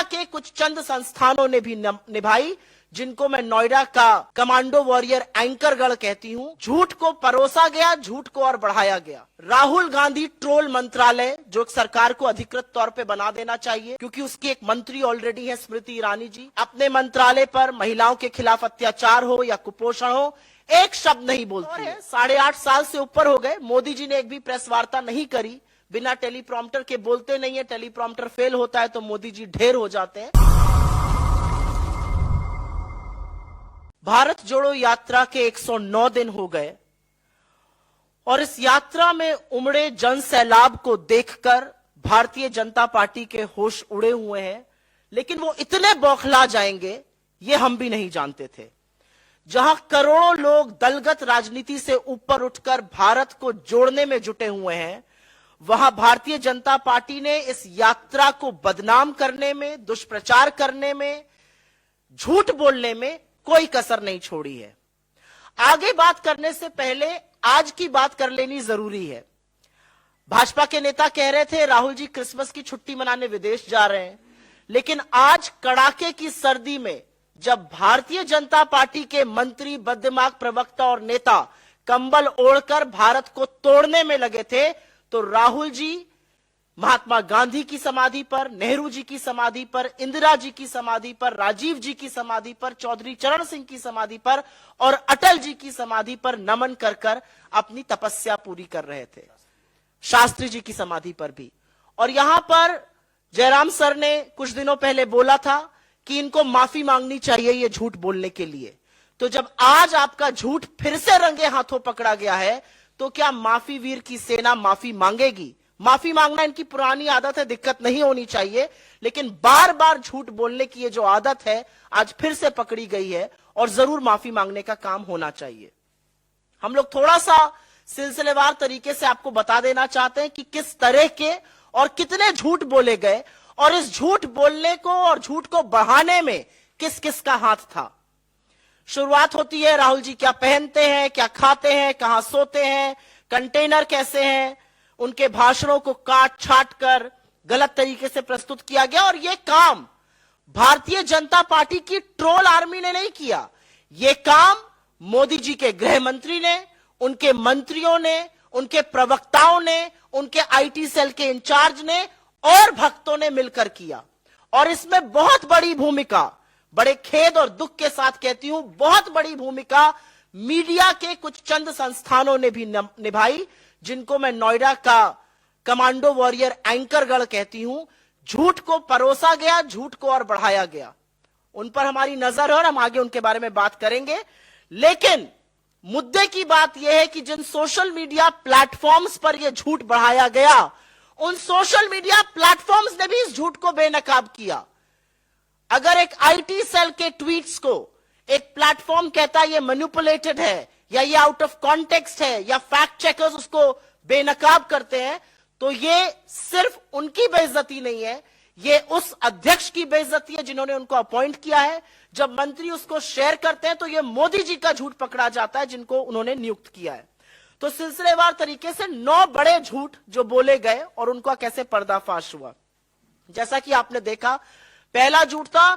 के कुछ चंद संस्थानों ने भी निभाई, जिनको मैं नोएडा का कमांडो वॉरियर एंकरगढ़ कहती हूं। झूठ को परोसा गया, झूठ को और बढ़ाया गया। राहुल गांधी ट्रोल मंत्रालय, जो सरकार को अधिकृत तौर पे बना देना चाहिए, क्योंकि उसकी एक मंत्री ऑलरेडी है, स्मृति ईरानी जी। अपने मंत्रालय पर महिलाओं के खिलाफ अत्याचार हो या कुपोषण हो, एक शब्द नहीं बोलती है। 8.5 साल से ऊपर हो गए, मोदी जी ने एक भी प्रेस वार्ता नहीं करी। बिना टेलीप्रॉम्प्टर के बोलते नहीं है, टेलीप्रॉम्प्टर फेल होता है तो मोदी जी ढेर हो जाते हैं। भारत जोड़ो यात्रा के 109 दिन हो गए और इस यात्रा में उमड़े जन सैलाब को देखकर भारतीय जनता पार्टी के होश उड़े हुए हैं, लेकिन वो इतने बौखला जाएंगे ये हम भी नहीं जानते थे। जहां करोड़ों लोग दलगत राजनीति से ऊपर उठकर भारत को जोड़ने में जुटे हुए हैं, वहां भारतीय जनता पार्टी ने इस यात्रा को बदनाम करने में, दुष्प्रचार करने में, झूठ बोलने में कोई कसर नहीं छोड़ी है। आगे बात करने से पहले आज की बात कर लेनी जरूरी है। भाजपा के नेता कह रहे थे राहुल जी क्रिसमस की छुट्टी मनाने विदेश जा रहे हैं, लेकिन आज कड़ाके की सर्दी में जब भारतीय जनता पार्टी के मंत्री, बददिमाग प्रवक्ता और नेता कंबल ओढ़कर भारत को तोड़ने में लगे थे, तो राहुल जी महात्मा गांधी की समाधि पर, नेहरू जी की समाधि पर, इंदिरा जी की समाधि पर, राजीव जी की समाधि पर, चौधरी चरण सिंह की समाधि पर और अटल जी की समाधि पर नमन कर कर अपनी तपस्या पूरी कर रहे थे। शास्त्री जी की समाधि पर भी। और यहां पर जयराम सर ने कुछ दिनों पहले बोला था कि इनको माफी मांगनी चाहिए ये झूठ बोलने के लिए। तो जब आज आपका झूठ फिर से रंगे हाथों पकड़ा गया है, तो क्या माफी वीर की सेना माफी मांगेगी? माफी मांगना इनकी पुरानी आदत है, दिक्कत नहीं होनी चाहिए, लेकिन बार बार झूठ बोलने की ये जो आदत है आज फिर से पकड़ी गई है और जरूर माफी मांगने का काम होना चाहिए। हम लोग थोड़ा सा सिलसिलेवार तरीके से आपको बता देना चाहते हैं कि किस तरह के और कितने झूठ बोले गए और इस झूठ बोलने को और झूठ को बढ़ाने में किस किस का हाथ था। शुरुआत होती है राहुल जी क्या पहनते हैं, क्या खाते हैं, कहां सोते हैं, कंटेनर कैसे हैं, उनके भाषणों को काट छाट कर गलत तरीके से प्रस्तुत किया गया। और यह काम भारतीय जनता पार्टी की ट्रोल आर्मी ने नहीं किया, यह काम मोदी जी के गृह मंत्री ने, उनके मंत्रियों ने, उनके प्रवक्ताओं ने, उनके आईटी सेल के इंचार्ज ने और भक्तों ने मिलकर किया। और इसमें बहुत बड़ी भूमिका, बड़े खेद और दुख के साथ कहती हूं, बहुत बड़ी भूमिका मीडिया के कुछ चंद संस्थानों ने भी निभाई, जिनको मैं नोएडा का कमांडो वॉरियर एंकरगढ़ कहती हूं। झूठ को परोसा गया, झूठ को और बढ़ाया गया। उन पर हमारी नजर है और हम आगे उनके बारे में बात करेंगे। लेकिन मुद्दे की बात यह है कि जिन सोशल मीडिया प्लेटफॉर्म्स पर यह झूठ बढ़ाया गया, उन सोशल मीडिया प्लेटफॉर्म्स ने भी इस झूठ को बेनकाब किया। अगर एक आईटी सेल के ट्वीट्स को एक प्लेटफॉर्म कहता है ये मैनिपुलेटेड है या ये आउट ऑफ कॉन्टेक्स्ट है या फैक्ट चेकर्स उसको बेनकाब करते हैं, तो ये सिर्फ उनकी बेइज्जती नहीं है, ये उस अध्यक्ष की बेइज्जती है जिन्होंने उनको अपॉइंट किया है। जब मंत्री उसको शेयर करते हैं तो ये मोदी जी का झूठ पकड़ा जाता है जिनको उन्होंने नियुक्त किया है। तो सिलसिलेवार तरीके से 9 बड़े झूठ जो बोले गए और उनका कैसे पर्दाफाश हुआ। जैसा कि आपने देखा, पहला झूठ था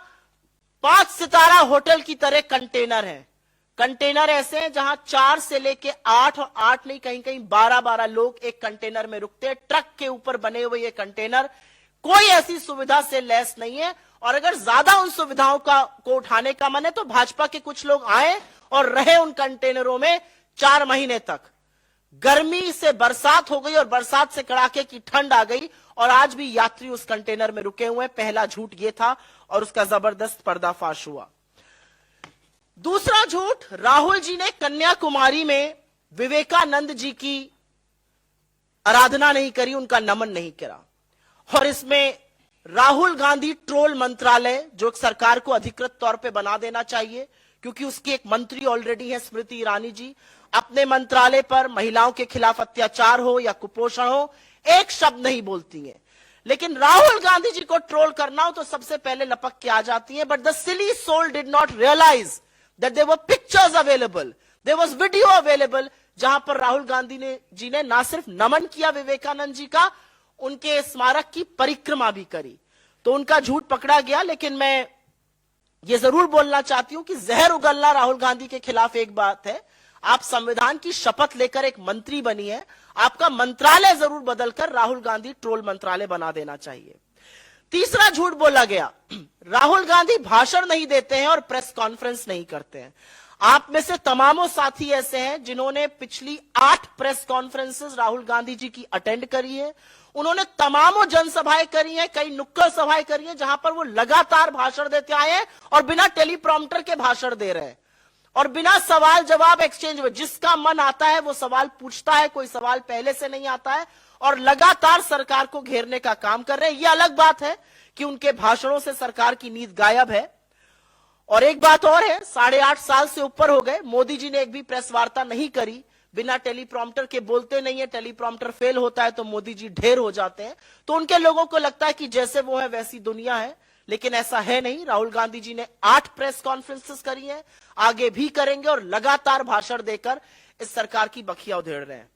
5 सितारा होटल की तरह कंटेनर है। कंटेनर ऐसे हैं जहां 4 से लेके 8 और 8 नहीं, कहीं कहीं 12-12 लोग एक कंटेनर में रुकते हैं। ट्रक के ऊपर बने हुए ये कंटेनर कोई ऐसी सुविधा से लैस नहीं है। और अगर ज्यादा उन सुविधाओं को उठाने का मन है तो भाजपा के कुछ लोग आए और रहे उन कंटेनरों में 4 महीने तक। गर्मी से बरसात हो गई और बरसात से कड़ाके की ठंड आ गई और आज भी यात्री उस कंटेनर में रुके हुए हैं। पहला झूठ ये था और उसका जबरदस्त पर्दाफाश हुआ। दूसरा झूठ, राहुल जी ने कन्याकुमारी में विवेकानंद जी की आराधना नहीं करी, उनका नमन नहीं करा। और इसमें राहुल गांधी ट्रोल मंत्रालय, जो सरकार को अधिकृत तौर पे बना देना चाहिए, क्योंकि उसकी एक मंत्री ऑलरेडी है, स्मृति ईरानी जी। अपने मंत्रालय पर महिलाओं के खिलाफ अत्याचार हो या कुपोषण हो, एक शब्द नहीं बोलती हैं। लेकिन राहुल गांधी जी को ट्रोल करना हो तो सबसे पहले लपक के आ जाती है। But the silly soul did not realise that there were pictures available, there was video available, जहां पर राहुल गांधी जी ने ना सिर्फ नमन किया विवेकानंद जी का, उनके स्मारक की परिक्रमा भी करी। तो उनका झूठ पकड़ा गया। लेकिन मैं ये जरूर बोलना चाहती हूं कि जहर उगलना राहुल गांधी के खिलाफ एक बात है, आप संविधान की शपथ लेकर एक मंत्री बनी है, आपका मंत्रालय जरूर बदलकर राहुल गांधी ट्रोल मंत्रालय बना देना चाहिए। तीसरा झूठ बोला गया, राहुल गांधी भाषण नहीं देते हैं और प्रेस कॉन्फ्रेंस नहीं करते हैं। आप में से तमामों साथी ऐसे हैं जिन्होंने पिछली 8 प्रेस कॉन्फ्रेंसेस राहुल गांधी जी की अटेंड करी है। उन्होंने तमामों जनसभाएं करी हैं, कई नुक्कड़ सभाएं करी हैं, जहां पर वो लगातार भाषण देते आए हैं और बिना टेलीप्रॉम्प्टर के भाषण दे रहे हैं और बिना सवाल जवाब एक्सचेंज में जिसका मन आता है वो सवाल पूछता है, कोई सवाल पहले से नहीं आता है और लगातार सरकार को घेरने का काम कर रहे हैं। यह अलग बात है कि उनके भाषणों से सरकार की नींद गायब है। और एक बात और है, 8.5 साल से ऊपर हो गए, मोदी जी ने एक भी प्रेस वार्ता नहीं करी, बिना टेलीप्रॉम्प्टर के बोलते नहीं है, टेलीप्रॉम्प्टर फेल होता है तो मोदी जी ढेर हो जाते हैं। तो उनके लोगों को लगता है कि जैसे वो है वैसी दुनिया है, लेकिन ऐसा है नहीं। राहुल गांधी जी ने 8 प्रेस कॉन्फ्रेंसेस करी हैं, आगे भी करेंगे और लगातार भाषण देकर इस सरकार की बखिया उधेड़ रहे हैं।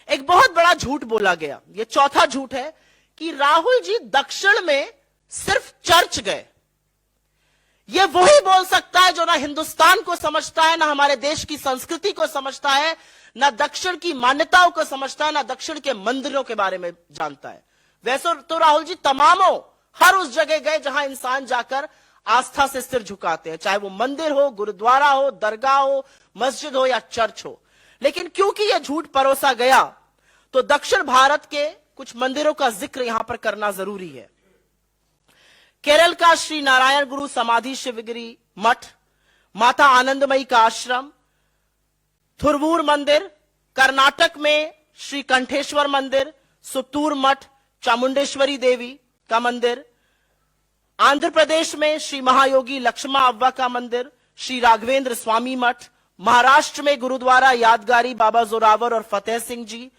एक बहुत बड़ा झूठ बोला गया, यह चौथा झूठ है कि राहुल जी दक्षिण में सिर्फ चर्च गए। यह वही बोल सकता है जो ना हिंदुस्तान को समझता है, ना हमारे देश की संस्कृति को समझता है, ना दक्षिण की मान्यताओं को समझता है, ना दक्षिण के मंदिरों के बारे में जानता है। वैसे तो राहुल जी तमामों हर उस जगह गए जहां इंसान जाकर आस्था से सिर झुकाते हैं, चाहे वो मंदिर हो, गुरुद्वारा हो, दरगाह हो, मस्जिद हो या चर्च हो। लेकिन क्योंकि यह झूठ परोसा गया तो दक्षिण भारत के कुछ मंदिरों का जिक्र यहां पर करना जरूरी है। केरल का श्री नारायण गुरु समाधि शिवगिरी मठ, माता आनंदमयी का आश्रम, थुरवूर मंदिर, कर्नाटक में श्री कंठेश्वर मंदिर, सुत्तूर मठ, चामुंडेश्वरी देवी का मंदिर, आंध्र प्रदेश में श्री महायोगी लक्ष्मा अव्वा का मंदिर, श्री राघवेंद्र स्वामी मठ, महाराष्ट्र में गुरुद्वारा यादगारी बाबा जोरावर और फतेह सिंह जी,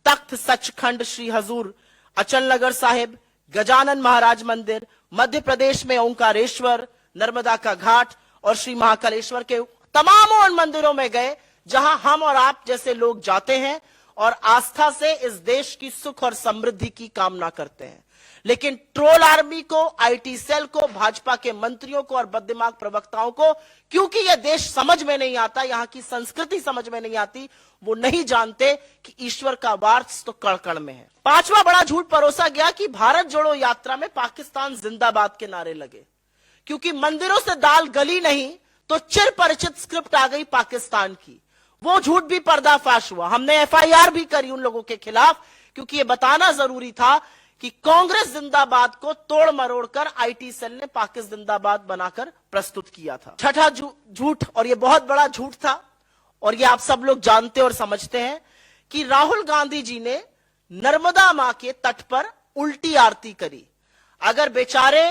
तख्त सचखंड श्री हजूर अचल नगर साहिब, गजानन महाराज मंदिर, मध्य प्रदेश में ओंकारेश्वर, नर्मदा का घाट और श्री महाकालेश्वर के तमाम उन मंदिरों में गए जहां हम और आप जैसे लोग जाते हैं और आस्था से इस देश की सुख और समृद्धि की कामना करते हैं। लेकिन ट्रोल आर्मी को, आईटी सेल को, भाजपा के मंत्रियों को और बददिमाग प्रवक्ताओं को क्योंकि यह देश समझ में नहीं आता, यहां की संस्कृति समझ में नहीं आती, वो नहीं जानते कि ईश्वर का वास तो कण कण में है। पांचवा बड़ा झूठ परोसा गया कि भारत जोड़ो यात्रा में पाकिस्तान जिंदाबाद के नारे लगे। क्योंकि मंदिरों से दाल गली नहीं तो चिर परिचित स्क्रिप्ट आ गई पाकिस्तान की। वो झूठ भी पर्दाफाश हुआ। हमने एफआईआर भी करी उन लोगों के खिलाफ, क्योंकि यह बताना जरूरी था कि कांग्रेस जिंदाबाद को तोड़ मरोड़ कर आईटी सेल ने पाकिस्तान जिंदाबाद बनाकर प्रस्तुत किया था। छठा झूठ, और यह बहुत बड़ा झूठ था और यह आप सब लोग जानते और समझते हैं, कि राहुल गांधी जी ने नर्मदा मां के तट पर उल्टी आरती करी। अगर बेचारे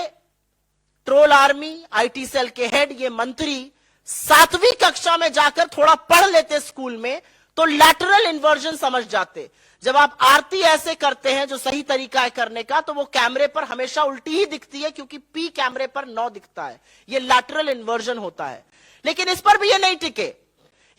ट्रोल आर्मी, आईटी सेल के हेड, ये मंत्री 7वीं कक्षा में जाकर थोड़ा पढ़ लेते स्कूल में तो लैटरल इन्वर्जन समझ जाते। जब आप आरती ऐसे करते हैं जो सही तरीका है करने का, तो वो कैमरे पर हमेशा उल्टी ही दिखती है, क्योंकि पी कैमरे पर 9 दिखता है। ये लैटरल इन्वर्जन होता है। लेकिन इस पर भी ये नहीं टिके।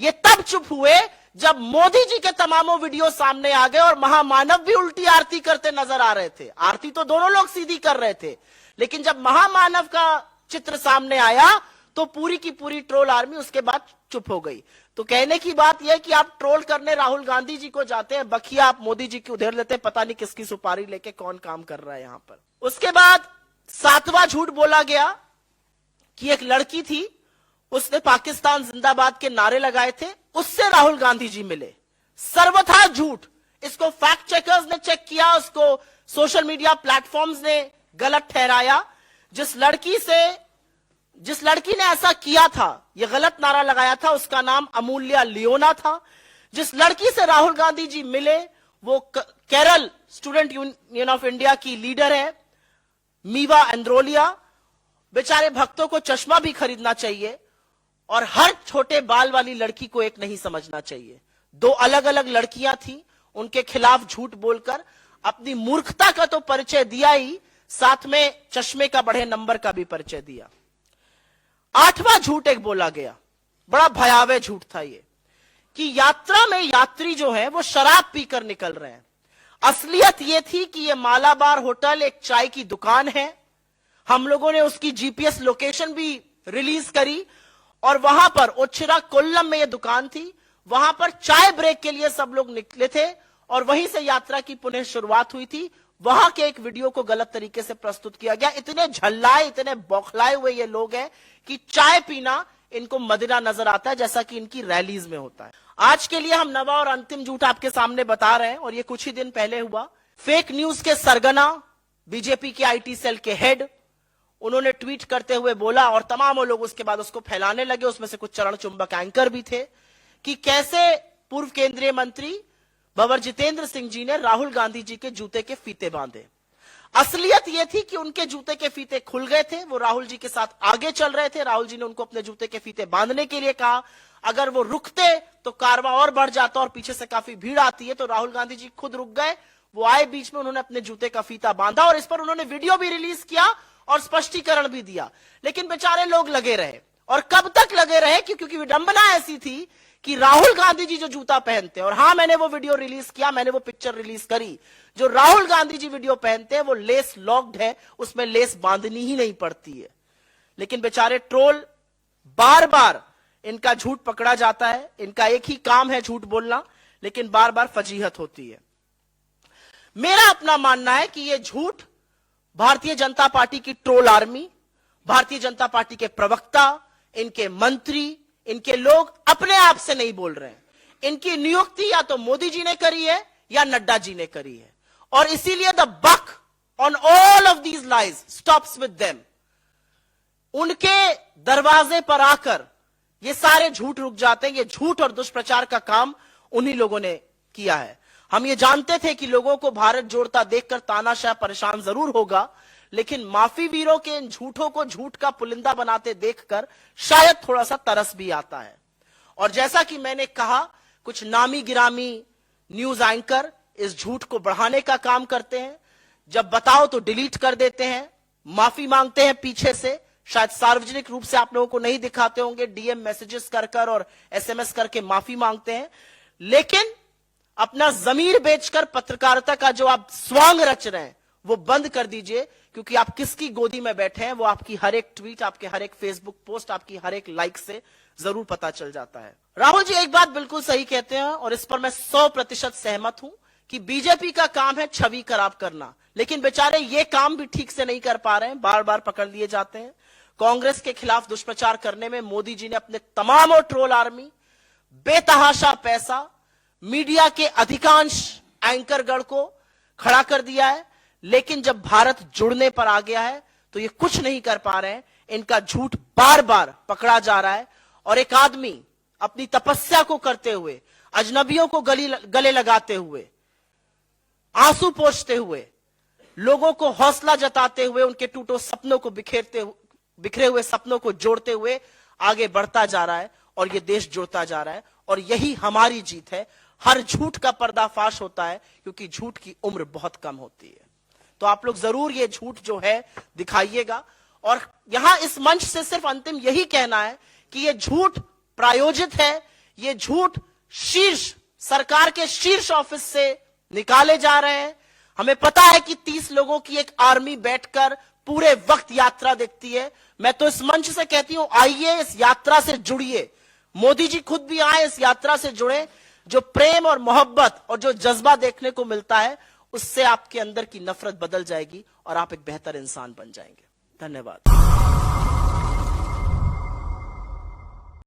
ये तब चुप हुए जब मोदी जी के तमामों वीडियो सामने आ गए और महामानव भी उल्टी आरती करते नजर आ रहे थे। आरती तो दोनों लोग सीधी कर रहे थे, लेकिन जब महामानव का चित्र सामने आया तो पूरी की पूरी ट्रोल आर्मी उसके बाद चुप हो गई। तो कहने की बात यह कि आप ट्रोल करने राहुल गांधी जी को जाते हैं, बखिया आप मोदी जी की उधेड़ लेते हैं, पता नहीं किसकी सुपारी लेके कौन काम कर रहा है यहां पर। उसके बाद 7वां झूठ बोला गया कि एक लड़की थी, उसने पाकिस्तान जिंदाबाद के नारे लगाए थे, उससे राहुल गांधी जी मिले। सर्वथा झूठ। इसको फैक्ट चेकर्स ने चेक किया, उसको सोशल मीडिया प्लेटफॉर्म्स ने गलत ठहराया। जिस लड़की ने ऐसा किया था, यह गलत नारा लगाया था, उसका नाम अमूल्या लियोना था। जिस लड़की से राहुल गांधी जी मिले वो Kerala student union of India की लीडर है, मीवा एंड्रोलिया। बेचारे भक्तों को चश्मा भी खरीदना चाहिए और हर छोटे बाल वाली लड़की को एक नहीं समझना चाहिए। 2 अलग अलग लड़कियां थी, उनके खिलाफ झूठ बोलकर अपनी मूर्खता का तो परिचय दिया ही, साथ में चश्मे का बढ़े नंबर का भी परिचय दिया। 8वां झूठ एक बोला गया, बड़ा भयावह झूठ था ये, कि यात्रा में यात्री जो है वो शराब पीकर निकल रहे हैं। असलियत यह थी कि यह मालाबार होटल एक चाय की दुकान है। हम लोगों ने उसकी जीपीएस लोकेशन भी रिलीज करी और वहां पर ओचिरा कोल्लम में यह दुकान थी। वहां पर चाय ब्रेक के लिए सब लोग निकले थे और वहीं से यात्रा की पुनः शुरुआत हुई थी। वहां के एक वीडियो को गलत तरीके से प्रस्तुत किया गया। इतने झल्लाए, इतने बौखलाए हुए ये लोग हैं कि चाय पीना इनको मदिरा नजर आता है, जैसा कि इनकी रैलीज में होता है। आज के लिए हम नवा और अंतिम झूठ आपके सामने बता रहे हैं और ये कुछ ही दिन पहले हुआ। फेक न्यूज के सरगना बीजेपी के आईटी सेल के हेड, उन्होंने ट्वीट करते हुए बोला और तमाम लोग उसके बाद उसको फैलाने लगे, उसमें से कुछ चरण चुंबक एंकर भी थे, कि कैसे पूर्व केंद्रीय मंत्री भंवर जितेंद्र सिंह जी ने राहुल गांधी जी के जूते के फीते बांधे। असलियत यह थी कि उनके जूते के फीते खुल गए थे, वो राहुल जी के साथ आगे चल रहे थे। राहुल जी ने उनको अपने जूते के फीते बांधने के लिए कहा। अगर वो रुकते तो कारवां और बढ़ जाता और पीछे से काफी भीड़ आती है, तो राहुल गांधी जी खुद रुक गए। वो आए बीच में, उन्होंने अपने जूते का फीता बांधा और इस पर उन्होंने वीडियो भी रिलीज किया और स्पष्टीकरण भी दिया। लेकिन बेचारे लोग लगे रहे। और कब तक लगे रहे? क्योंकि विडंबना ऐसी थी कि राहुल गांधी जी जो जूता पहनते हैं, और हां मैंने वो वीडियो रिलीज किया, मैंने वो पिक्चर रिलीज करी, जो राहुल गांधी जी वीडियो पहनते हैं वो लेस लॉक्ड है, उसमें लेस बांधनी ही नहीं पड़ती है। लेकिन बेचारे ट्रोल, बार बार इनका झूठ पकड़ा जाता है। इनका एक ही काम है झूठ बोलना, लेकिन बार बार फजीहत होती है। मेरा अपना मानना है कि यह झूठ भारतीय जनता पार्टी की troll army, Bharatiya Janata party के प्रवक्ता, इनके मंत्री, इनके लोग अपने आप से नहीं बोल रहे हैं। इनकी नियुक्ति या तो मोदी जी ने करी है या नड्डा जी ने करी है, और इसीलिए the buck on all of these lies stops with them. उनके दरवाजे पर आकर ये सारे झूठ रुक जाते हैं। ये झूठ और दुष्प्रचार का काम उन्हीं लोगों ने किया है। हम ये जानते थे कि लोगों को भारत जोड़ता देखकर तानाशाह परेशान जरूर होगा, लेकिन माफी वीरों के इन झूठों को झूठ का पुलिंदा बनाते देखकर शायद थोड़ा सा तरस भी आता है। और जैसा कि मैंने कहा, कुछ नामी गिरामी न्यूज एंकर इस झूठ को बढ़ाने का काम करते हैं। जब बताओ तो डिलीट कर देते हैं, माफी मांगते हैं पीछे से, शायद सार्वजनिक रूप से आप लोगों को नहीं दिखाते होंगे, डीएम मैसेजेस कर और एसएमएस करके माफी मांगते हैं। लेकिन अपना जमीर बेचकर पत्रकारिता का जो आप स्वांग रच रहे हैं वो बंद कर दीजिए, क्योंकि आप किसकी गोदी में बैठे हैं वो आपकी हर एक ट्वीट, आपके हर एक फेसबुक पोस्ट, आपकी हर एक लाइक से जरूर पता चल जाता है। राहुल जी एक बात बिल्कुल सही कहते हैं और इस पर मैं 100% सहमत हूं कि बीजेपी का काम है छवि खराब करना, लेकिन बेचारे ये काम भी ठीक से नहीं कर पा रहे हैं, बार बार पकड़ लिए जाते हैं। कांग्रेस के खिलाफ दुष्प्रचार करने में मोदी जी ने अपने तमाम ट्रोल आर्मी, बेतहाशा पैसा, मीडिया के अधिकांश एंकरगण को खड़ा कर दिया है। लेकिन जब भारत जुड़ने पर आ गया है तो ये कुछ नहीं कर पा रहे हैं। इनका झूठ बार बार पकड़ा जा रहा है और एक आदमी अपनी तपस्या को करते हुए, अजनबियों को गले लगाते हुए, आंसू पोंछते हुए, लोगों को हौसला जताते हुए, उनके टूटे सपनों को बिखरे हुए सपनों को जोड़ते हुए आगे बढ़ता जा रहा है और ये देश जुड़ता जा रहा है। और यही हमारी जीत है। हर झूठ का पर्दाफाश होता है क्योंकि झूठ की उम्र बहुत कम होती है। तो आप लोग जरूर ये झूठ जो है दिखाइएगा। और यहां इस मंच से सिर्फ अंतिम यही कहना है कि ये झूठ प्रायोजित है, ये झूठ शीर्ष सरकार के शीर्ष ऑफिस से निकाले जा रहे हैं। हमें पता है कि 30 लोगों की एक आर्मी बैठकर पूरे वक्त यात्रा देखती है। मैं तो इस मंच से कहती हूं, आइए इस यात्रा से जुड़िए। मोदी जी खुद भी आए, इस यात्रा से जुड़े। जो प्रेम और मोहब्बत और जो जज्बा देखने को मिलता है, उससे आपके अंदर की नफरत बदल जाएगी और आप एक बेहतर इंसान बन जाएंगे। धन्यवाद।